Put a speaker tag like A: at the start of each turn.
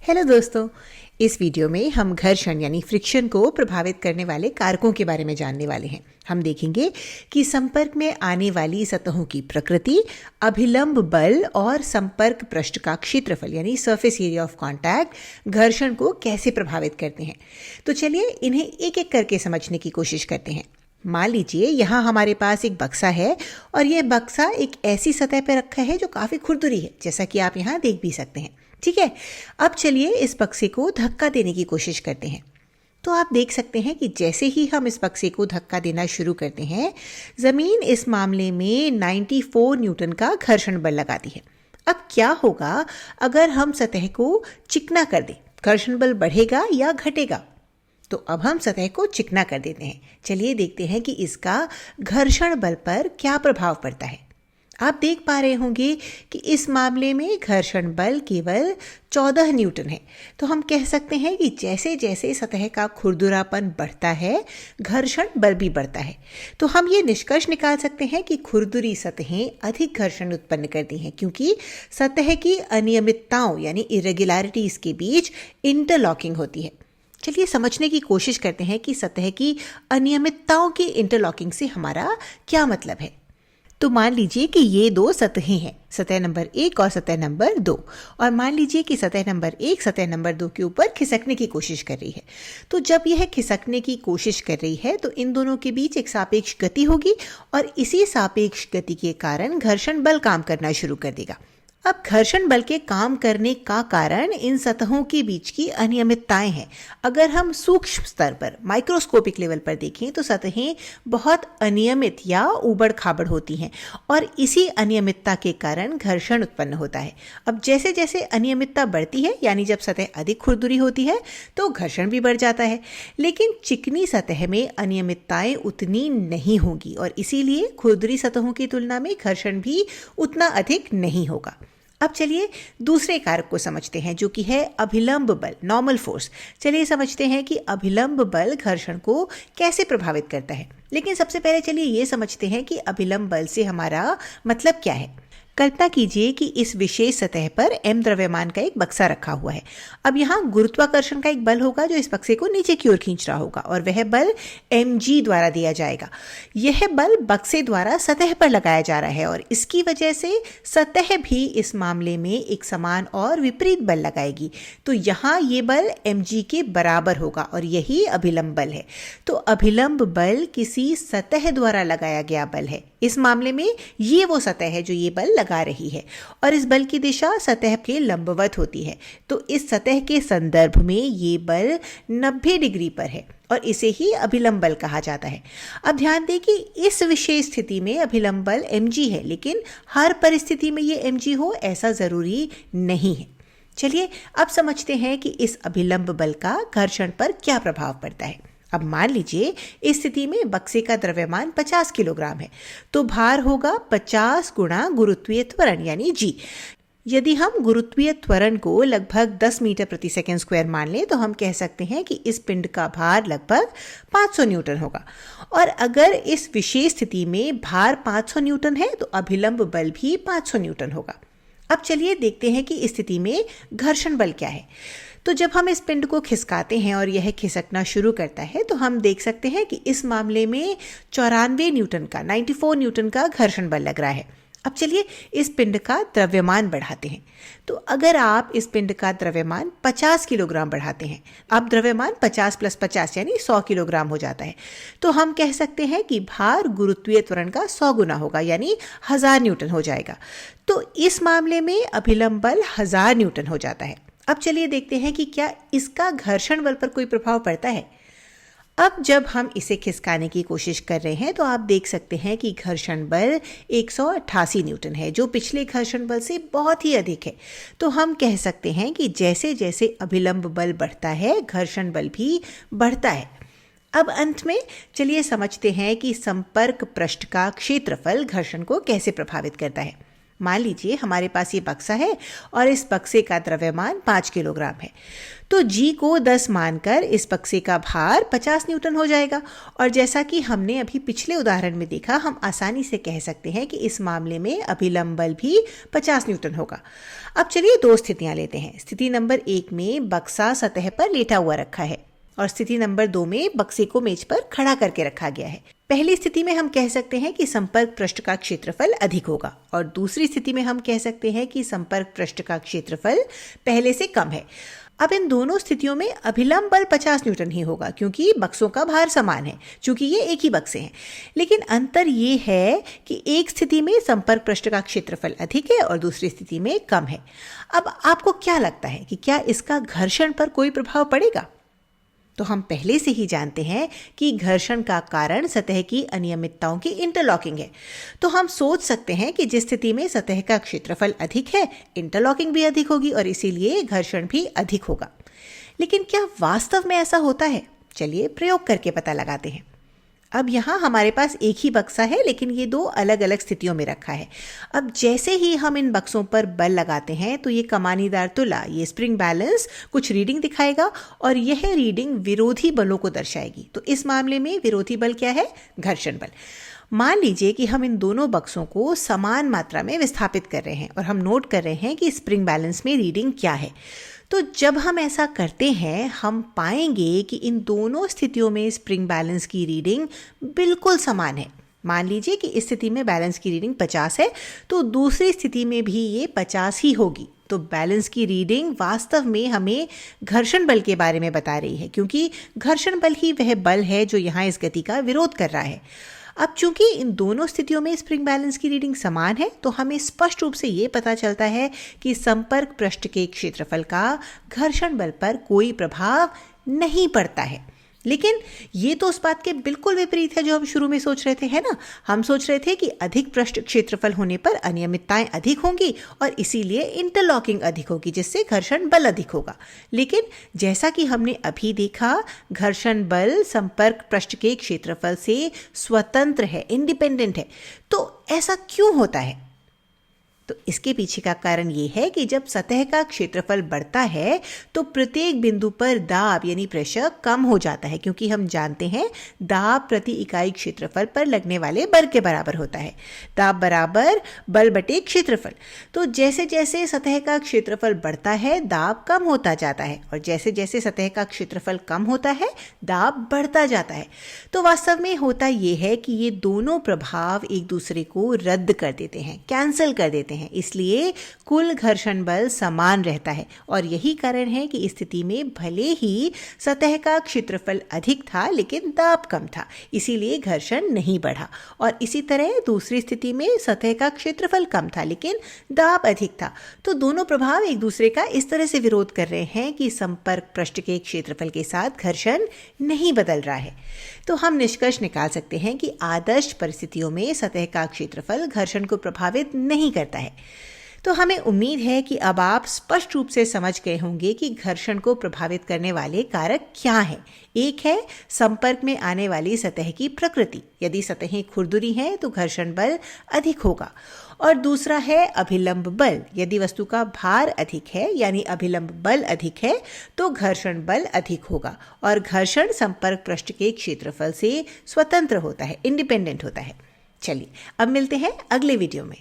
A: Hello दोस्तों, इस video में हम घर्षण यानी फ्रिक्शन को प्रभावित करने वाले कारकों के बारे में जानने वाले हैं। हम देखेंगे कि संपर्क में आने वाली सतहों की प्रकृति, अभिलंब बल और संपर्क पृष्ठ का क्षेत्रफल यानी सरफेस एरिया ऑफ कांटेक्ट घर्षण को कैसे प्रभावित करते हैं। तो चलिए इन्हें एक एक करके समझने की कोशिश करते हैं। मान लीजिए यहाँ हमारे पास एक बक्सा है और यह बक्सा एक ऐसी सतह पर रखा है जो काफ़ी खुरदुरी है, जैसा कि आप यहाँ देख भी सकते हैं। ठीक है, अब चलिए इस बक्से को धक्का देने की कोशिश करते हैं। तो आप देख सकते हैं कि जैसे ही हम इस बक्से को धक्का देना शुरू करते हैं, ज़मीन इस मामले में 94 न्यूटन का घर्षण बल लगाती है। अब क्या होगा अगर हम सतह को चिकना कर दें? घर्षण बल बढ़ेगा या घटेगा? तो अब हम सतह को चिकना कर देते हैं। चलिए देखते हैं कि इसका घर्षण बल पर क्या प्रभाव पड़ता है। आप देख पा रहे होंगे कि इस मामले में घर्षण बल केवल 14 न्यूटन है। तो हम कह सकते हैं कि जैसे जैसे सतह का खुरदुरापन बढ़ता है, घर्षण बल भी बढ़ता है। तो हम ये निष्कर्ष निकाल सकते हैं कि खुरदुरी सतहें अधिक घर्षण उत्पन्न करती हैं, क्योंकि सतह की अनियमितताओं यानी इरेगुलरिटीज के बीच इंटरलॉकिंग होती है। चलिए समझने की कोशिश करते हैं कि सतह की अनियमितताओं की इंटरलॉकिंग से हमारा क्या मतलब है। तो मान लीजिए कि ये दो सतहें हैं, सतह नंबर 1 और सतह नंबर 2, और मान लीजिए कि सतह नंबर 1 सतह नंबर 2 के ऊपर खिसकने की कोशिश कर रही है। तो जब यह खिसकने की कोशिश कर रही है तो इन दोनों के बीच एक सापेक्ष गति होगी और इसी सापेक्ष गति के कारण घर्षण बल काम करना शुरू कर देगा। अब घर्षण बल के काम करने का कारण इन सतहों के बीच की अनियमितताएं हैं। अगर हम सूक्ष्म स्तर पर माइक्रोस्कोपिक लेवल पर देखें तो सतहें बहुत अनियमित या ऊबड़ खाबड़ होती हैं और इसी अनियमितता के कारण घर्षण उत्पन्न होता है। अब जैसे जैसे अनियमितता बढ़ती है, यानी जब सतह अधिक खुरदुरी होती है, तो घर्षण भी बढ़ जाता है। लेकिन चिकनी सतह में अनियमितताएं उतनी नहीं होंगी और इसीलिए खुरदुरी सतहों की तुलना में घर्षण भी उतना अधिक नहीं होगा। अब चलिए दूसरे कारक को समझते हैं, जो कि है अभिलंब बल, नॉर्मल फोर्स। चलिए समझते हैं कि अभिलंब बल घर्षण को कैसे प्रभावित करता है। लेकिन सबसे पहले चलिए ये समझते हैं कि अभिलंब बल से हमारा मतलब क्या है। कल्पना कीजिए कि इस विशेष सतह पर m द्रव्यमान का एक बक्सा रखा हुआ है। अब यहाँ गुरुत्वाकर्षण का एक बल होगा जो इस बक्से को नीचे की ओर खींच रहा होगा और वह बल mg द्वारा दिया जाएगा। यह बल बक्से द्वारा सतह पर लगाया जा रहा है और इसकी वजह से सतह भी इस मामले में एक समान और विपरीत बल लगाएगी। तो यहाँ ये बल mg के बराबर होगा और यही अभिलंब बल है। तो अभिलंब बल किसी सतह द्वारा लगाया गया बल है। इस मामले में ये वो सतह है जो ये बल लगा रही है और इस बल की दिशा सतह के लंबवत होती है। तो इस सतह के संदर्भ में ये बल 90 डिग्री पर है और इसे ही अभिलंब बल कहा जाता है। अब ध्यान दें कि इस विशेष स्थिति में अभिलंब बल mg है, लेकिन हर परिस्थिति में ये mg हो ऐसा जरूरी नहीं है। चलिए अब समझते हैं कि इस अभिलंब बल का घर्षण पर क्या प्रभाव पड़ता है। अब मान लीजिए इस स्थिति में बक्से का द्रव्यमान 50 किलोग्राम है, तो भार होगा 50 गुणा गुरुत्वीय त्वरण यानी g। यदि हम गुरुत्वीय त्वरण को लगभग 10 मीटर प्रति सेकंड स्क्वायर मान लें तो हम कह सकते हैं कि इस पिंड का भार लगभग 500 न्यूटन होगा। और अगर इस विशेष स्थिति में भार 500 न्यूटन है तो अभिलंब बल भी 500 न्यूटन होगा। अब चलिए देखते हैं कि इस स्थिति में घर्षण बल क्या है। तो जब हम इस पिंड को खिसकाते हैं और यह खिसकना शुरू करता है तो हम देख सकते हैं कि इस मामले में 94 न्यूटन का 94 न्यूटन का घर्षण बल लग रहा है। अब चलिए इस पिंड का द्रव्यमान बढ़ाते हैं। तो अगर आप इस पिंड का द्रव्यमान 50 किलोग्राम बढ़ाते हैं, अब द्रव्यमान 50 + 50 यानी 100 किलोग्राम हो जाता है, तो हम कह सकते हैं कि भार गुरुत्वीय त्वरण का 100 गुना होगा यानी 1000 न्यूटन हो जाएगा। तो इस मामले में अभिलंब बल 1000 न्यूटन हो जाता है। अब चलिए देखते हैं कि क्या इसका घर्षण बल पर कोई प्रभाव पड़ता है। अब जब हम इसे खिसकाने की कोशिश कर रहे हैं तो आप देख सकते हैं कि घर्षण बल 188 न्यूटन है, जो पिछले घर्षण बल से बहुत ही अधिक है। तो हम कह सकते हैं कि जैसे जैसे अभिलंब बल बढ़ता है घर्षण बल भी बढ़ता है। अब अंत में चलिए समझते हैं कि संपर्क पृष्ठ का क्षेत्रफल घर्षण को कैसे प्रभावित करता है। मान लीजिए हमारे पास ये बक्सा है और इस बक्से का द्रव्यमान 5 किलोग्राम है, तो G को 10 मानकर इस बक्से का भार 50 न्यूटन हो जाएगा। और जैसा कि हमने अभी पिछले उदाहरण में देखा, हम आसानी से कह सकते हैं कि इस मामले में अभिलंब बल भी 50 न्यूटन होगा। अब चलिए दो स्थितियां लेते हैं। स्थिति नंबर 1 में बक्सा सतह पर लेटा हुआ रखा है और स्थिति नंबर 2 में बक्से को मेज पर खड़ा करके रखा गया है। पहली स्थिति में हम कह सकते हैं कि संपर्क पृष्ठ का क्षेत्रफल अधिक होगा और दूसरी स्थिति में हम कह सकते हैं कि संपर्क पृष्ठ का क्षेत्रफल पहले से कम है। अब इन दोनों स्थितियों में अभिलंब बल 50 न्यूटन ही होगा क्योंकि बक्सों का भार समान है, चूंकि ये एक ही बक्से हैं। लेकिन अंतर ये है कि एक स्थिति में संपर्क पृष्ठ का क्षेत्रफल अधिक है और दूसरी स्थिति में कम है। अब आपको क्या लगता है कि क्या इसका घर्षण पर कोई प्रभाव पड़ेगा? तो हम पहले से ही जानते हैं कि घर्षण का कारण सतह की अनियमितताओं की इंटरलॉकिंग है। तो हम सोच सकते हैं कि जिस स्थिति में सतह का क्षेत्रफल अधिक है, इंटरलॉकिंग भी अधिक होगी और इसीलिए घर्षण भी अधिक होगा। लेकिन क्या वास्तव में ऐसा होता है? चलिए प्रयोग करके पता लगाते हैं। अब यहाँ हमारे पास एक ही बक्सा है, लेकिन ये दो अलग अलग स्थितियों में रखा है। अब जैसे ही हम इन बक्सों पर बल लगाते हैं तो ये कमानीदार तुला, ये स्प्रिंग बैलेंस कुछ रीडिंग दिखाएगा और यह रीडिंग विरोधी बलों को दर्शाएगी। तो इस मामले में विरोधी बल क्या है? घर्षण बल। मान लीजिए कि हम इन दोनों बक्सों को समान मात्रा में विस्थापित कर रहे हैं और हम नोट कर रहे हैं कि स्प्रिंग बैलेंस में रीडिंग क्या है। तो जब हम ऐसा करते हैं, हम पाएंगे कि इन दोनों स्थितियों में स्प्रिंग बैलेंस की रीडिंग बिल्कुल समान है। मान लीजिए कि इस स्थिति में बैलेंस की रीडिंग 50 है, तो दूसरी स्थिति में भी ये 50 ही होगी। तो बैलेंस की रीडिंग वास्तव में हमें घर्षण बल के बारे में बता रही है, क्योंकि घर्षण बल ही वह बल है जो यहाँ इस गति का विरोध कर रहा है। अब चूंकि इन दोनों स्थितियों में स्प्रिंग बैलेंस की रीडिंग समान है, तो हमें स्पष्ट रूप से ये पता चलता है कि संपर्क पृष्ठ के क्षेत्रफल का घर्षण बल पर कोई प्रभाव नहीं पड़ता है। लेकिन ये तो उस बात के बिल्कुल विपरीत है जो हम शुरू में सोच रहे थे, है ना? हम सोच रहे थे कि अधिक पृष्ठ क्षेत्रफल होने पर अनियमितताएं अधिक होंगी और इसीलिए इंटरलॉकिंग अधिक होगी, जिससे घर्षण बल अधिक होगा। लेकिन जैसा कि हमने अभी देखा, घर्षण बल संपर्क पृष्ठ के क्षेत्रफल से स्वतंत्र है, इंडिपेंडेंट है। तो ऐसा क्यों होता है? तो इसके पीछे का कारण ये है कि जब सतह का क्षेत्रफल बढ़ता है तो प्रत्येक बिंदु पर दाब यानी प्रेशर कम हो जाता है, क्योंकि हम जानते हैं दाब प्रति इकाई क्षेत्रफल पर लगने वाले बल के बराबर होता है। दाब बराबर बल बटे क्षेत्रफल। तो जैसे जैसे सतह का क्षेत्रफल बढ़ता है, दाब कम होता जाता है और जैसे जैसे सतह का क्षेत्रफल कम होता है, दाब बढ़ता जाता है। तो वास्तव में होता यह है कि ये दोनों प्रभाव एक दूसरे को रद्द कर देते हैं, कैंसिल कर देते हैं। इसलिए कुल घर्षण बल समान रहता है और यही कारण है कि इस स्थिति में भले ही सतह का क्षेत्रफल अधिक था, लेकिन दाब कम था, इसीलिए घर्षण नहीं बढ़ा। और इसी तरह दूसरी स्थिति में सतह का क्षेत्रफल कम था, लेकिन दाब अधिक था। तो दोनों प्रभाव एक दूसरे का इस तरह से विरोध कर रहे हैं कि संपर्क पृष्ठ के क्षेत्रफल के साथ घर्षण नहीं बदल रहा है। तो हम निष्कर्ष निकाल सकते हैं कि आदर्श परिस्थितियों में सतह का क्षेत्रफल घर्षण को प्रभावित नहीं करता है। तो हमें उम्मीद है कि अब आप स्पष्ट रूप से समझ गए होंगे कि घर्षण को प्रभावित करने वाले कारक क्या हैं। एक है संपर्क में आने वाली सतह की प्रकृति। यदि सतहें खुरदुरी हैं तो घर्षण बल अधिक होगा। और दूसरा है अभिलंब बल। यदि वस्तु का भार अधिक है यानी अभिलंब बल अधिक है तो घर्षण बल अधिक होगा। और घर्षण संपर्क पृष्ठ के क्षेत्रफल से स्वतंत्र होता है, इंडिपेंडेंट होता है। चलिए अब मिलते हैं अगले वीडियो में।